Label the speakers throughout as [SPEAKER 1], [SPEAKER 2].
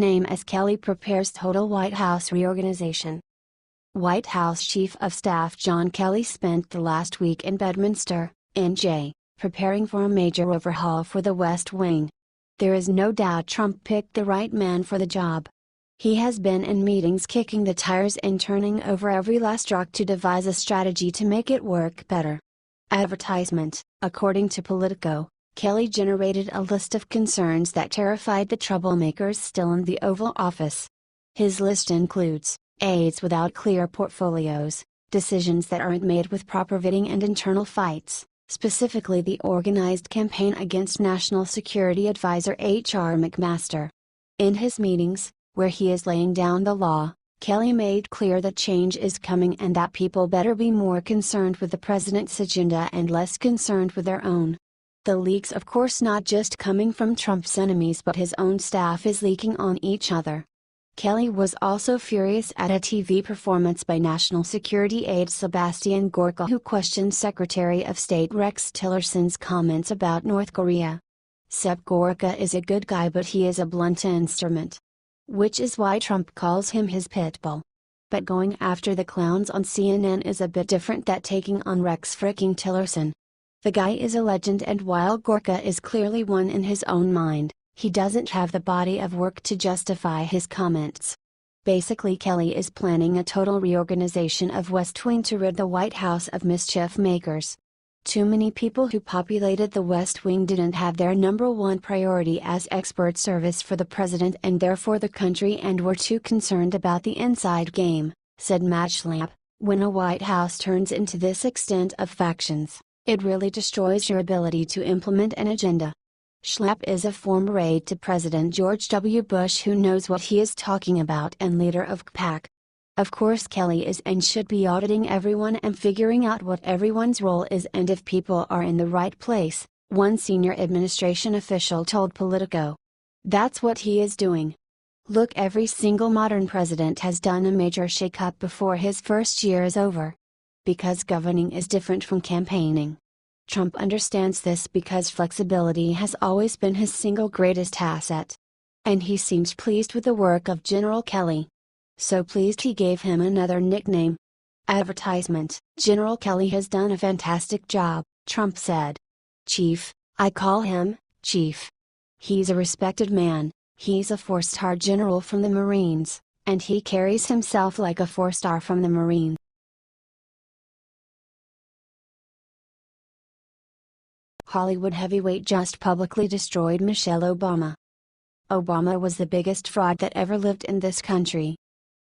[SPEAKER 1] name as Kelly prepares total White House reorganization. White House Chief of Staff John Kelly spent the last week in Bedminster, NJ, preparing for a major overhaul for the West Wing. There is no doubt Trump picked the right man for the job. He has been in meetings kicking the tires and turning over every last rock to devise a strategy to make it work better. Advertisement. According to Politico, Kelly generated a list of concerns that terrified the troublemakers still in the Oval Office. His list includes aides without clear portfolios, decisions that aren't made with proper vetting, and internal fights, specifically the organized campaign against National Security Advisor H.R. McMaster. In his meetings, where he is laying down the law, Kelly made clear that change is coming and that people better be more concerned with the president's agenda and less concerned with their own. The leaks, of course, not just coming from Trump's enemies, but his own staff is leaking on each other. Kelly was also furious at a TV performance by National Security aide Sebastian Gorka, who questioned Secretary of State Rex Tillerson's comments about North Korea. Seb Gorka is a good guy, but he is a blunt instrument. Which is why Trump calls him his pit bull. But going after the clowns on CNN is a bit different than taking on Rex fricking Tillerson. The guy is a legend, and while Gorka is clearly one in his own mind, he doesn't have the body of work to justify his comments. Basically, Kelly is planning a total reorganization of West Wing to rid the White House of mischief makers. Too many people who populated the West Wing didn't have their number one priority as expert service for the president and therefore the country, and were too concerned about the inside game, said Bitcheslaps. When a White House turns into this extent of factions, it really destroys your ability to implement an agenda. Schlapp is a former aide to President George W. Bush who knows what he is talking about and leader of CPAC. Of course, Kelly is and should be auditing everyone and figuring out what everyone's role is and if people are in the right place, one senior administration official told Politico. That's what he is doing. Look, every single modern president has done a major shakeup before his first year is over. Because governing is different from campaigning. Trump understands this because flexibility has always been his single greatest asset. And he seems pleased with the work of General Kelly. So pleased he gave him another nickname. Advertisement. General Kelly has done a fantastic job, Trump said. Chief, I call him Chief. He's a respected man, he's a four-star general from the Marines, and he carries himself like a four-star from the Marine. Hollywood heavyweight just publicly destroyed Michelle Obama. Obama was the biggest fraud that ever lived in this country.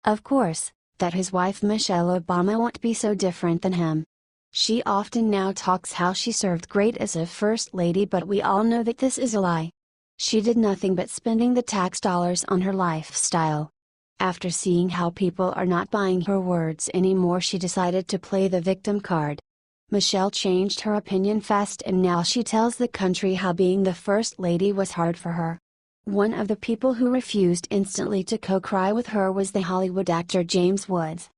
[SPEAKER 1] Of course, that his wife Michelle Obama won't be so different than him. She often now talks how she served great as a first lady, but we all know that this is a lie. She did nothing but spending the tax dollars on her lifestyle. After seeing how people are not buying her words anymore, she decided to play the victim card. Michelle changed her opinion fast, and now she tells the country how being the first lady was hard for her. One of the people who refused instantly to co-cry with her was the Hollywood actor James Woods.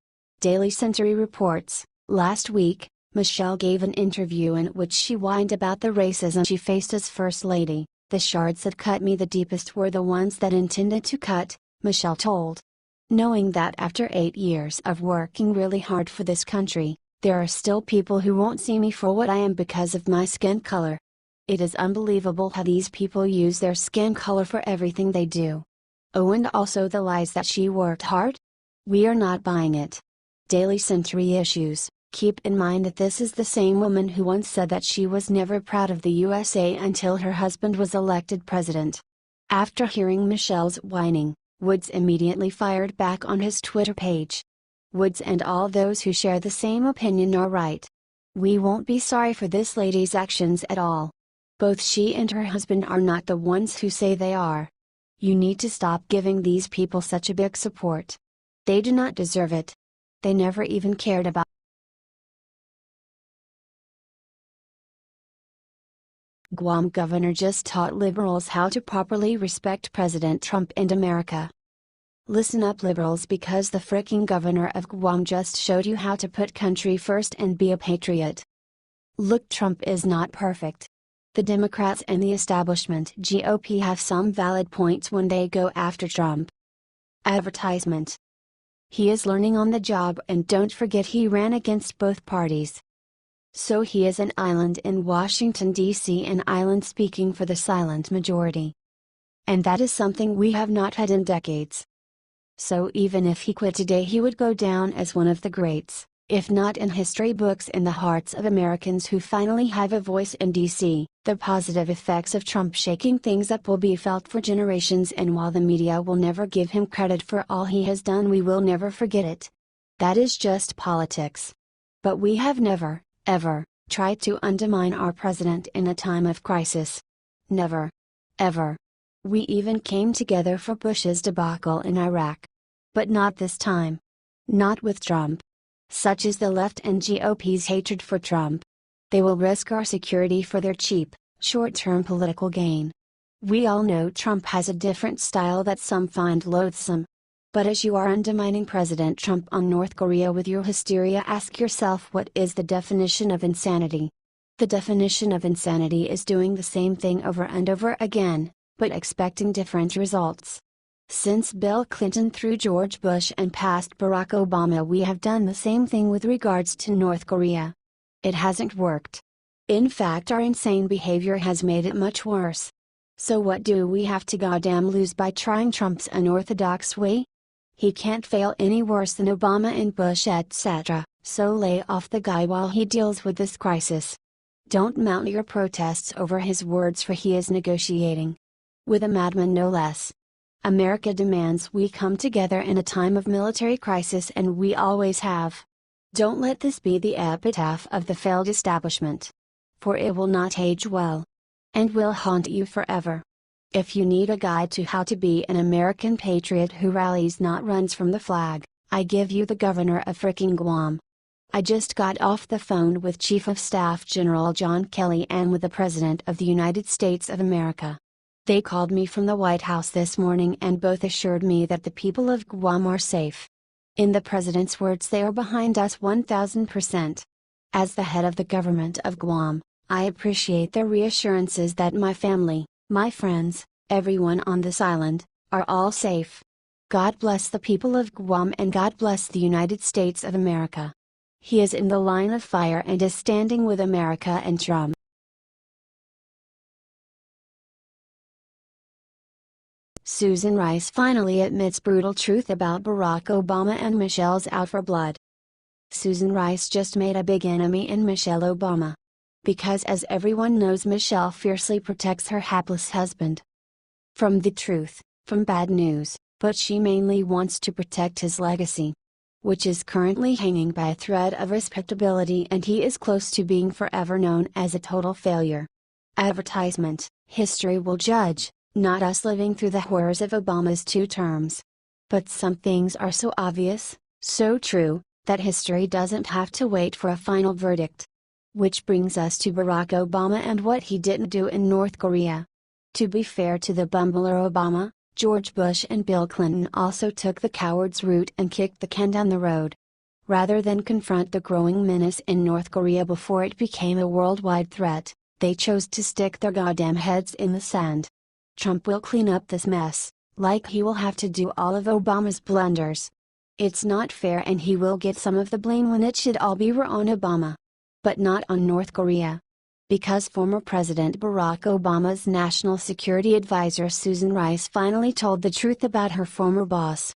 [SPEAKER 1] Daily Century reports, last week, Michelle gave an interview in which she whined about the racism she faced as First Lady. The shards that cut me the deepest were the ones that intended to cut, Michelle told. Knowing that after 8 years of working really hard for this country, there are still people who won't see me for what I am because of my skin color. It is unbelievable how these people use their skin color for everything they do. Oh, and also the lies that she worked hard? We are not buying it. Daily Century issues. Keep in mind that this is the same woman who once said that she was never proud of the USA until her husband was elected president. After hearing Michelle's whining, Woods immediately fired back on his Twitter page. Woods and all those who share the same opinion are right. We won't be sorry for this lady's actions at all. Both she and her husband are not the ones who say they are. You need to stop giving these people such a big support. They do not deserve it. They never even cared about. Guam governor just taught liberals how to properly respect President Trump and America. Listen up, liberals, because the fricking governor of Guam just showed you how to put country first and be a patriot. Look, Trump is not perfect. The Democrats and the establishment GOP have some valid points when they go after Trump. Advertisement. He is learning on the job, and don't forget he ran against both parties. So he is an island in Washington, D.C., an island speaking for the silent majority. And that is something we have not had in decades. So even if he quit today, he would go down as one of the greats, if not in history books, in the hearts of Americans who finally have a voice in D.C. The positive effects of Trump shaking things up will be felt for generations, and while the media will never give him credit for all he has done, we will never forget it. That is just politics. But we have never, ever, tried to undermine our president in a time of crisis. Never. Ever. We even came together for Bush's debacle in Iraq. But not this time. Not with Trump. Such is the left and GOP's hatred for Trump. They will risk our security for their cheap, short-term political gain. We all know Trump has a different style that some find loathsome. But as you are undermining President Trump on North Korea with your hysteria, ask yourself, what is the definition of insanity? The definition of insanity is doing the same thing over and over again, but expecting different results. Since Bill Clinton through George Bush and past Barack Obama, we have done the same thing with regards to North Korea. It hasn't worked. In fact, our insane behavior has made it much worse. So what do we have to goddamn lose by trying Trump's unorthodox way? He can't fail any worse than Obama and Bush, etc., so lay off the guy while he deals with this crisis. Don't mount your protests over his words, for he is negotiating with a madman, no less. America demands we come together in a time of military crisis, and we always have. Don't let this be the epitaph of the failed establishment. For it will not age well. And will haunt you forever. If you need a guide to how to be an American patriot who rallies, not runs from the flag, I give you the governor of frickin' Guam. I just got off the phone with Chief of Staff General John Kelly and with the President of the United States of America. They called me from the White House this morning and both assured me that the people of Guam are safe. In the President's words, they are behind us 1000%. As the head of the government of Guam, I appreciate their reassurances that my family, my friends, everyone on this island, are all safe. God bless the people of Guam, and God bless the United States of America. He is in the line of fire and is standing with America and Trump. Susan Rice finally admits brutal truth about Barack Obama and Michelle's out for blood. Susan Rice just made a big enemy in Michelle Obama. Because as everyone knows, Michelle fiercely protects her hapless husband from the truth, from bad news, but she mainly wants to protect his legacy, which is currently hanging by a thread of respectability, and he is close to being forever known as a total failure. Advertisement: history will judge, not us living through the horrors of Obama's 2 terms. But some things are so obvious, so true, that history doesn't have to wait for a final verdict. Which brings us to Barack Obama and what he didn't do in North Korea. To be fair to the bumbler Obama, George Bush and Bill Clinton also took the coward's route and kicked the can down the road. Rather than confront the growing menace in North Korea before it became a worldwide threat, they chose to stick their goddamn heads in the sand. Trump will clean up this mess, like he will have to do all of Obama's blunders. It's not fair, and he will get some of the blame when it should all be on Obama. But not on North Korea. Because former President Barack Obama's National Security Advisor Susan Rice finally told the truth about her former boss.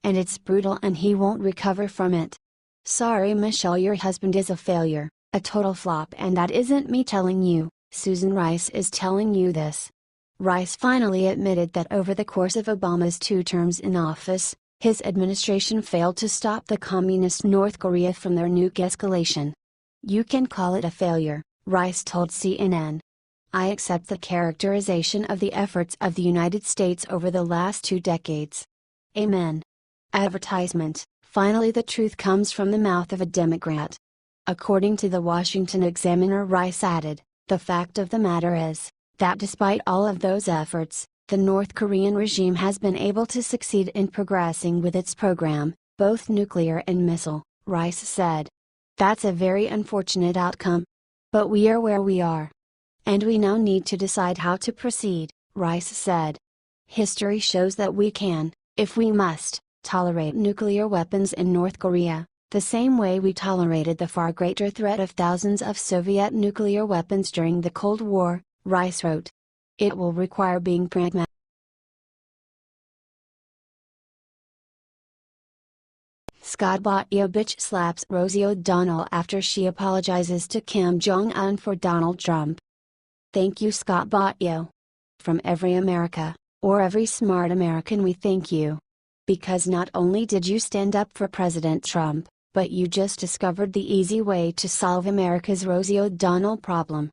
[SPEAKER 1] And it's brutal, and he won't recover from it. Sorry Michelle, your husband is a failure, a total flop, and that isn't me telling you, Susan Rice is telling you this. Rice finally admitted that over the course of Obama's 2 terms in office, his administration failed to stop the communist North Korea from their nuke escalation. You can call it a failure, Rice told CNN. I accept the characterization of the efforts of the United States over the last 2 decades. Amen. Advertisement: finally the truth comes from the mouth of a Democrat. According to the Washington Examiner, Rice added, the fact of the matter is, that despite all of those efforts, the North Korean regime has been able to succeed in progressing with its program, both nuclear and missile, Rice said. That's a very unfortunate outcome. But we are where we are. And we now need to decide how to proceed, Rice said. History shows that we can, if we must, tolerate nuclear weapons in North Korea, the same way we tolerated the far greater threat of thousands of Soviet nuclear weapons during the Cold War, Rice wrote. It will require being pragmatic. Scott Baugh bitch slaps Rosie O'Donnell after she apologizes to Kim Jong-un for Donald Trump. Thank you, Scott Baugh. From every America, or every smart American, we thank you. Because not only did you stand up for President Trump, but you just discovered the easy way to solve America's Rosie O'Donnell problem.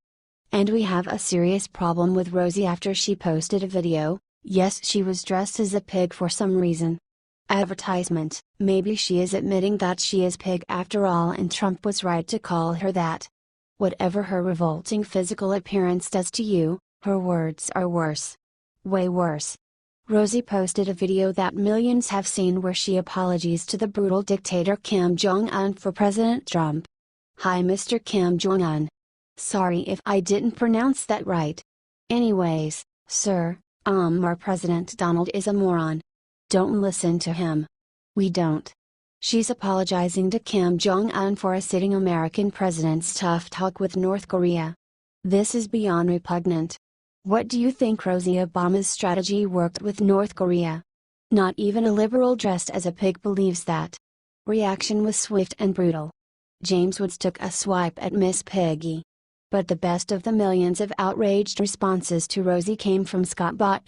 [SPEAKER 1] And we have a serious problem with Rosie after she posted a video. Yes, she was dressed as a pig for some reason. Advertisement. Maybe she is admitting that she is pig after all, and Trump was right to call her that. Whatever her revolting physical appearance does to you, her words are worse. Way worse. Rosie posted a video that millions have seen where she apologizes to the brutal dictator Kim Jong-un for President Trump. Hi Mr. Kim Jong-un. Sorry if I didn't pronounce that right. Anyways, sir, our President Donald is a moron. Don't listen to him. We don't. She's apologizing to Kim Jong-un for a sitting American president's tough talk with North Korea. This is beyond repugnant. What do you think Rosie Obama's strategy worked with North Korea? Not even a liberal dressed as a pig believes that. Reaction was swift and brutal. James Woods took a swipe at Miss Piggy. But the best of the millions of outraged responses to Rosie came from Scott Baugh.